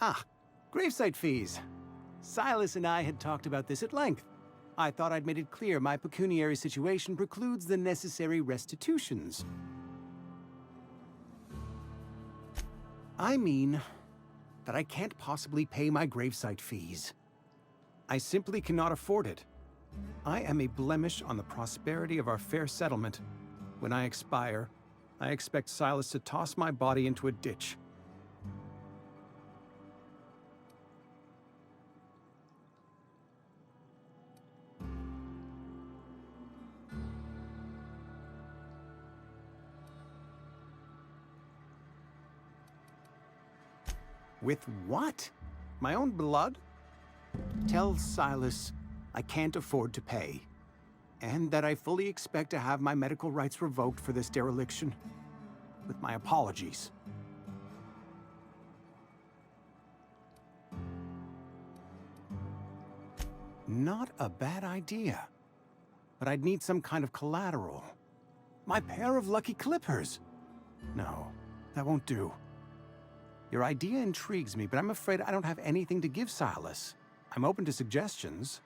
Ah, gravesite fees. Silas and I had talked about this at length. I thought I'd made it clear my pecuniary situation precludes the necessary restitutions. I mean that I can't possibly pay my gravesite fees. I simply cannot afford it. I am a blemish on the prosperity of our fair settlement. When I expire, I expect Silas to toss my body into a ditch. With what? My own blood? Tell Silas I can't afford to pay, and that I fully expect to have my medical rights revoked for this dereliction. With my apologies. Not a bad idea. But I'd need some kind of collateral. My pair of lucky clippers! No, that won't do. Your idea intrigues me, but I'm afraid I don't have anything to give Silas. I'm open to suggestions.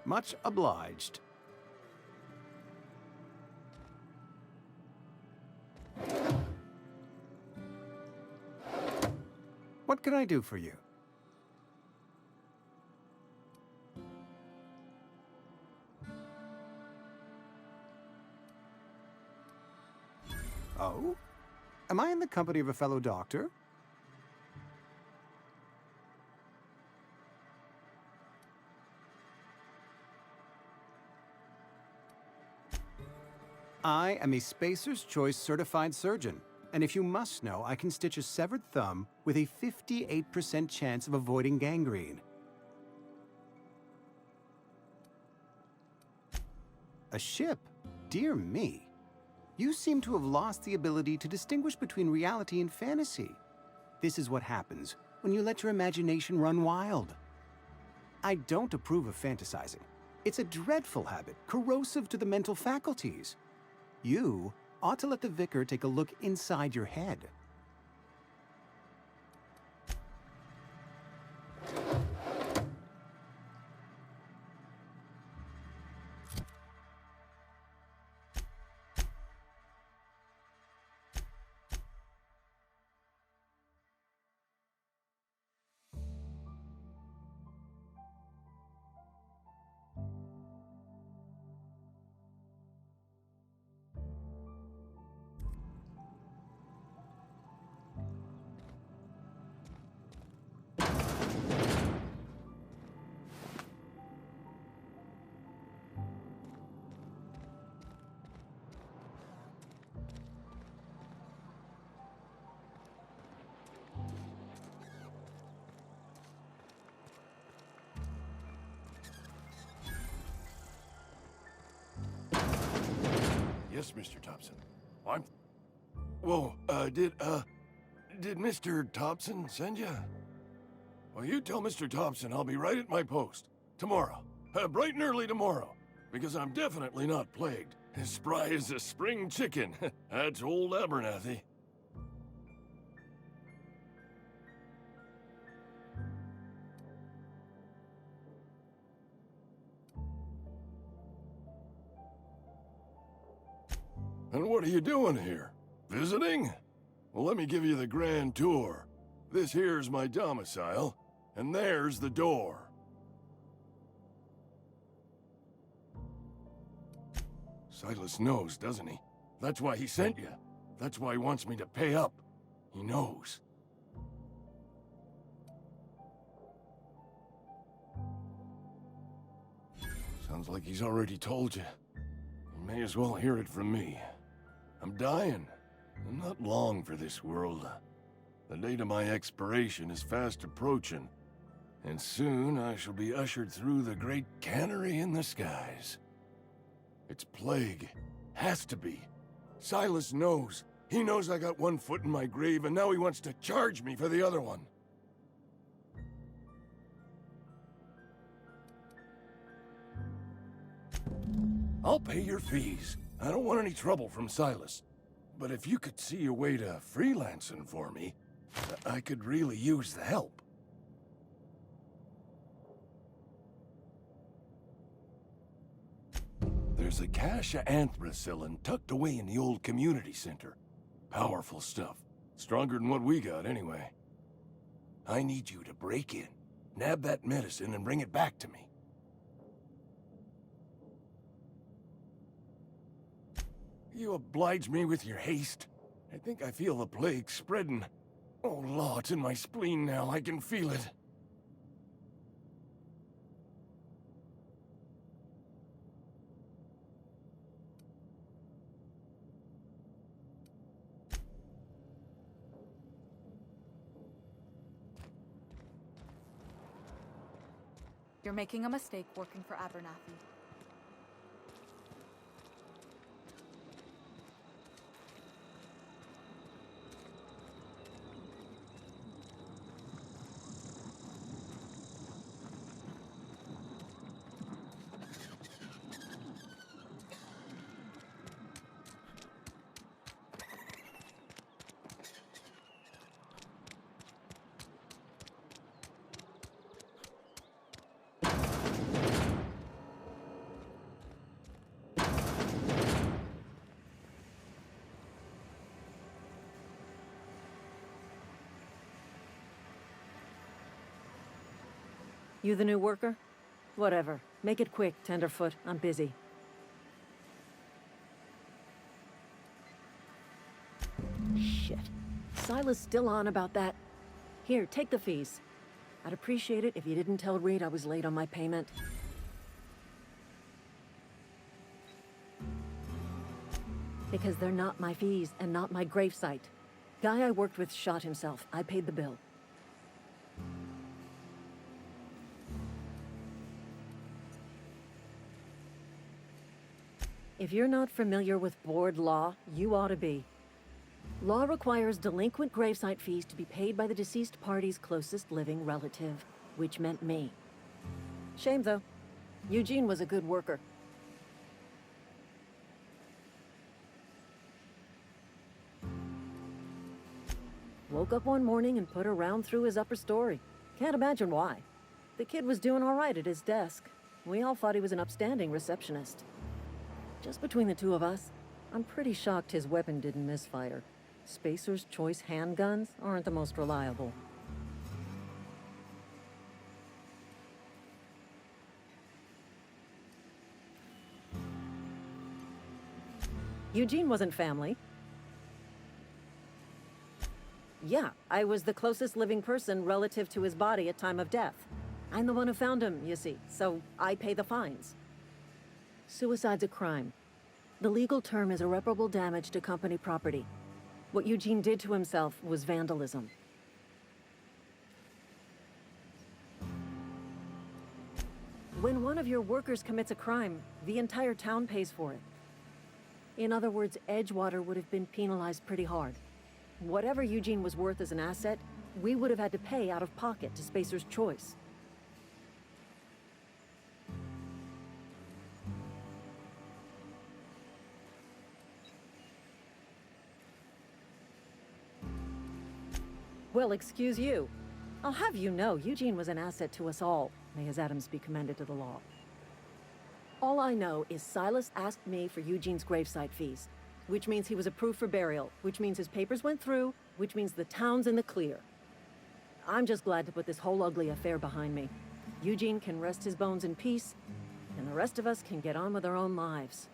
Much obliged. What can I do for you? Oh? Am I in the company of a fellow doctor? I am a Spacer's Choice certified surgeon, and if you must know, I can stitch a severed thumb with a 58% chance of avoiding gangrene. A ship? Dear me. You seem to have lost the ability to distinguish between reality and fantasy. This is what happens when you let your imagination run wild. I don't approve of fantasizing. It's a dreadful habit, corrosive to the mental faculties. You ought to let the vicar take a look inside your head. Yes, Mr. Thompson. I'm... Whoa, did Mr. Thompson send you? Well, you tell Mr. Thompson I'll be right at my post. Tomorrow. Bright and early tomorrow. Because I'm definitely not plagued. As spry as a spring chicken. That's old Abernathy. And what are you doing here? Visiting? Well, let me give you the grand tour. This here's my domicile, and there's the door. Silas knows, doesn't he? That's why he sent you. That's why he wants me to pay up. He knows. Sounds like he's already told you. You may as well hear it from me. I'm dying. I'm not long for this world. The date of my expiration is fast approaching, and soon I shall be ushered through the great cannery in the skies. It's plague. Has to be. Silas knows. He knows I got one foot in my grave, and now he wants to charge me for the other one. I'll pay your fees. I don't want any trouble from Silas. But if you could see your way to freelancing for me, I could really use the help. There's a cache of anthracillin tucked away in the old community center. Powerful stuff. Stronger than what we got, anyway. I need you to break in, nab that medicine, and bring it back to me. You oblige me with your haste. I think I feel the plague spreading. Oh, Law, it's in my spleen now. I can feel it. You're making a mistake working for Abernathy. You the new worker? Whatever. Make it quick, Tenderfoot. I'm busy. Shit. Silas still on about that. Here, take the fees. I'd appreciate it if you didn't tell Reed I was late on my payment. Because they're not my fees and not my gravesite. Guy I worked with shot himself. I paid the bill. If you're not familiar with board law, you ought to be. Law requires delinquent gravesite fees to be paid by the deceased party's closest living relative, which meant me. Shame, though. Eugene was a good worker. Woke up one morning and put a round through his upper story. Can't imagine why. The kid was doing all right at his desk. We all thought he was an upstanding receptionist. Just between the two of us, I'm pretty shocked his weapon didn't misfire. Spacer's Choice handguns aren't the most reliable. Eugene wasn't family. Yeah, I was the closest living person relative to his body at time of death. I'm the one who found him, you see, so I pay the fines. Suicide's a crime. The legal term is irreparable damage to company property. What Eugene did to himself was vandalism. When one of your workers commits a crime, the entire town pays for it. In other words, Edgewater would have been penalized pretty hard. Whatever Eugene was worth as an asset, we would have had to pay out of pocket to Spacer's Choice. Well, excuse you. I'll have you know, Eugene was an asset to us all. May his atoms be commended to the law. All I know is Silas asked me for Eugene's gravesite fees, which means he was approved for burial, which means his papers went through, which means the town's in the clear. I'm just glad to put this whole ugly affair behind me. Eugene can rest his bones in peace, and the rest of us can get on with our own lives.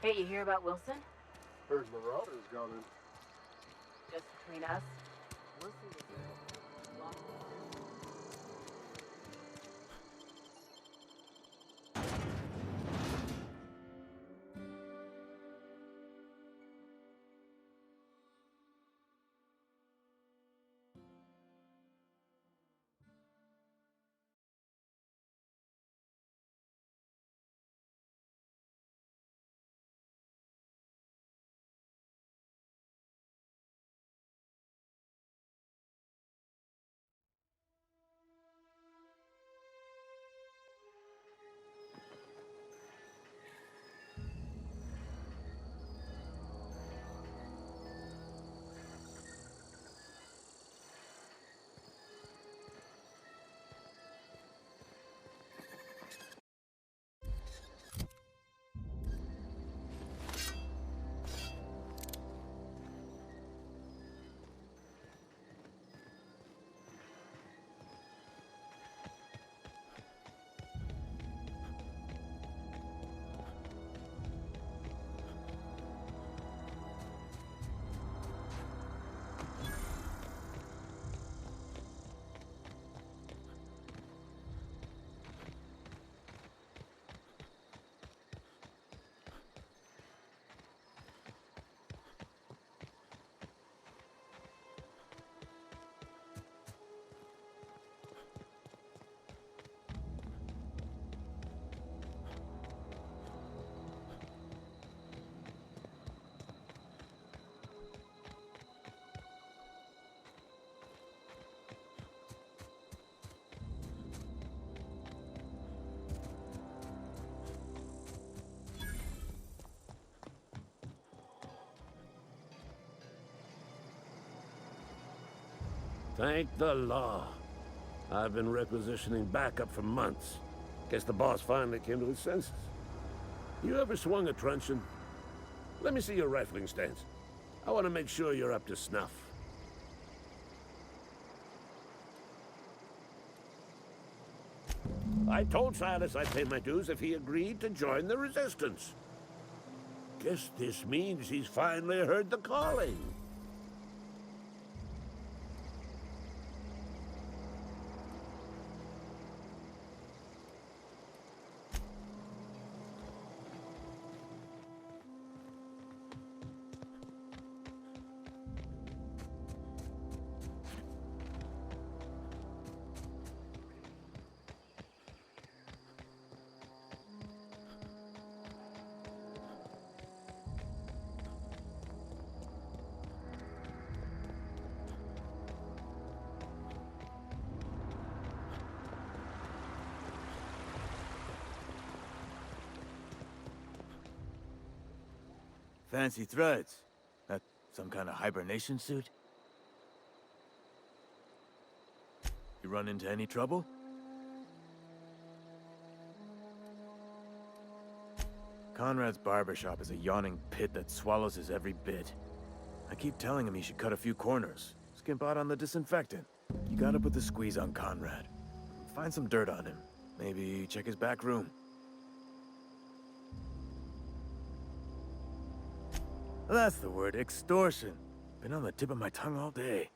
Hey, you hear about Wilson? Heard Marauders gone in. Just between us. Wilson Thank the law. I've been requisitioning backup for months. Guess the boss finally came to his senses. You ever swung a truncheon? Let me see your rifling stance. I want to make sure you're up to snuff. I told Silas I'd pay my dues if he agreed to join the resistance. Guess this means he's finally heard the calling. Fancy threads. That some kind of hibernation suit? You run into any trouble? Conrad's barbershop is a yawning pit that swallows his every bit. I keep telling him he should cut a few corners, skimp out on the disinfectant. You gotta put the squeeze on Conrad. Find some dirt on him. Maybe check his back room. That's the word, extortion. Been on the tip of my tongue all day.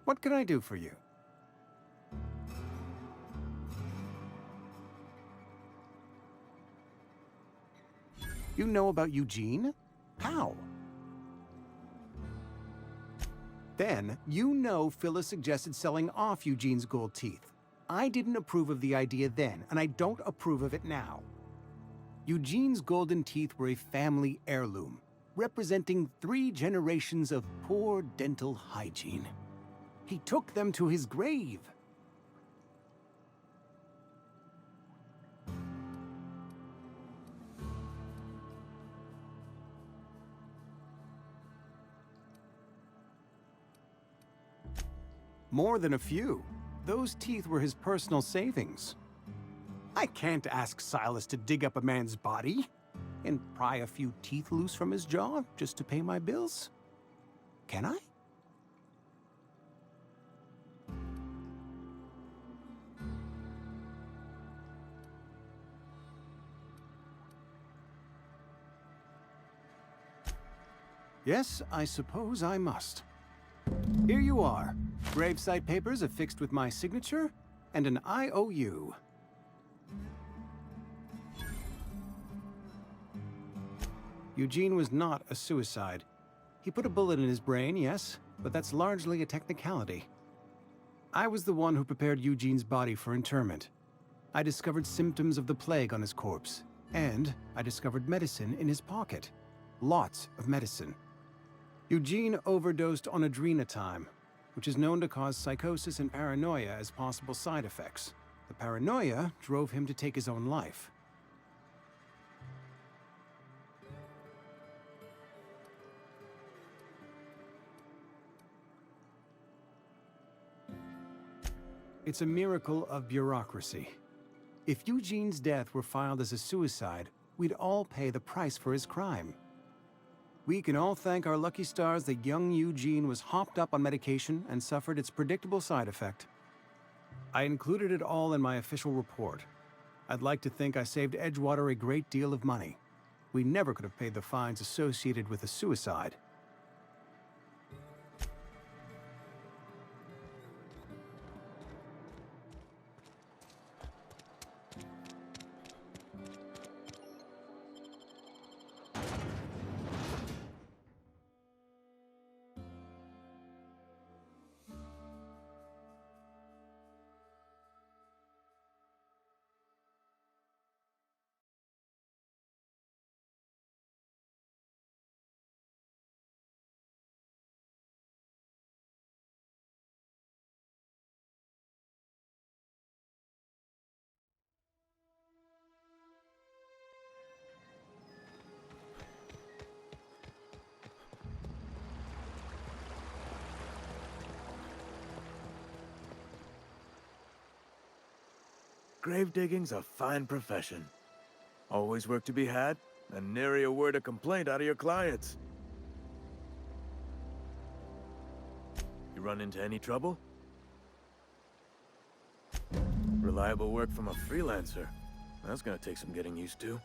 What can I do for you? You know about Eugene? How? Then, you know Phyllis suggested selling off Eugene's gold teeth. I didn't approve of the idea then, and I don't approve of it now. Eugene's golden teeth were a family heirloom, representing 3 generations of poor dental hygiene. He took them to his grave. More than a few. Those teeth were his personal savings. I can't ask Silas to dig up a man's body and pry a few teeth loose from his jaw just to pay my bills. Can I? Yes, I suppose I must. Here you are. Gravesite papers affixed with my signature, and an IOU. Eugene was not a suicide. He put a bullet in his brain, yes, but that's largely a technicality. I was the one who prepared Eugene's body for interment. I discovered symptoms of the plague on his corpse, and I discovered medicine in his pocket. Lots of medicine. Eugene overdosed on adrenatime, which is known to cause psychosis and paranoia as possible side effects. The paranoia drove him to take his own life. It's a miracle of bureaucracy. If Eugene's death were filed as a suicide, we'd all pay the price for his crime. We can all thank our lucky stars that young Eugene was hopped up on medication and suffered its predictable side effect. I included it all in my official report. I'd like to think I saved Edgewater a great deal of money. We never could have paid the fines associated with a suicide. Grave digging's a fine profession. Always work to be had, and nary a word of complaint out of your clients. You run into any trouble? Reliable work from a freelancer. That's gonna take some getting used to.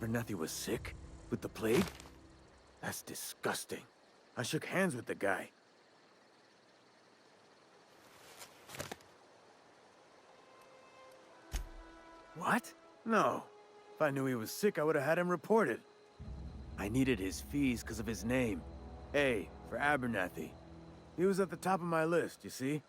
Abernathy was sick? With the plague? That's disgusting. I shook hands with the guy. What? No. If I knew he was sick, I would have had him reported. I needed his fees because of his name. A, for Abernathy. He was at the top of my list, you see?